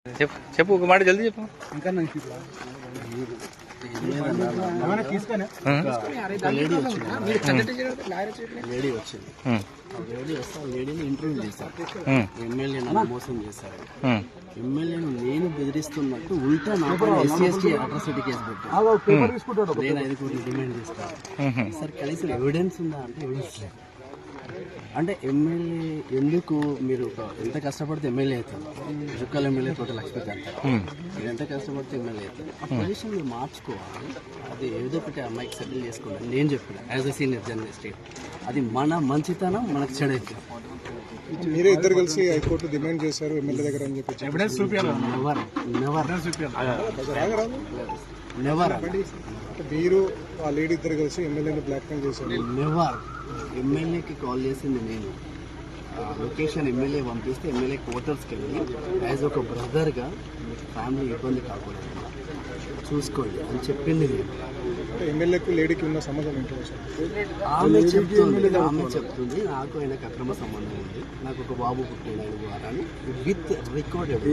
చెప్పు చెప్పు ఒక మాట జల్దీ చెప్పు. ఇంకా లేడీ వచ్చింది. లేడీ వస్తే లేడీని ఇంటర్వ్యూ చేశారు. ఎమ్మెల్యేను మోసం చేశారు. ఎమ్మెల్యేను నేను బెదిరిస్తున్నట్టు ఉల్టా నాకు SC/ST అట్రాసిటీ కేసు పెట్టారు. నేను 5 కోట్లు డిమాండ్ చేస్తాను. సార్ కనీసం ఎవిడెన్స్ ఉందా అంటే ఎవిడెన్స్ లేదు. అంటే ఎమ్మెల్యే ఎందుకు మీరు ఎంత కష్టపడితే ఎమ్మెల్యే అవుతారు. జుక్కల ఎమ్మెల్యే తోట లక్ష్మీకి అంటారు. మీరు ఎంత కష్టపడితే ఎమ్మెల్యే అవుతారు. ఆ పొజిషన్ మీరు మార్చుకోవాలి. అది ఏదో ఒకటి అమ్మాయికి సెటిల్ చేసుకోవాలి నేను చెప్పిన యాజ్ అ సీనియర్ జర్నలిస్ట్. అది మన మంచితనం మనకు చెడైతే. మీరే ఇద్దరు కలిసి హైకోర్టు డిమాండ్ చేశారు ఎమ్మెల్యే దగ్గర అని చెప్పి ఎవిడెన్స్ చూపించాలి. నెవర్ మీరు ఆ లేడీ ఇద్దరు కలిసి ఎమ్మెల్యేని బ్లాక్మెయిల్ చేశారు. నెవర్. ఎమ్మెల్యేకి కాల్ చేసింది నేను. లొకేషన్ ఎమ్మెల్యే పంపిస్తే ఎమ్మెల్యే క్వార్టర్స్కి వెళ్ళి యాజ్ ఒక బ్రదర్గా ఫ్యామిలీ ఇబ్బంది కాకూడదు చూసుకోండి అని చెప్పింది నేను. ఎమ్మెల్యేకు లేడీకి ఉన్న సంబంధం ఏంటో ఆమె చెప్తుంది నాకు ఆయనకు అక్రమ సంబంధం ఉంది, నాకు ఒక బాబు పుట్టిన ఆయన ద్వారా విత్ రికార్డెడ్.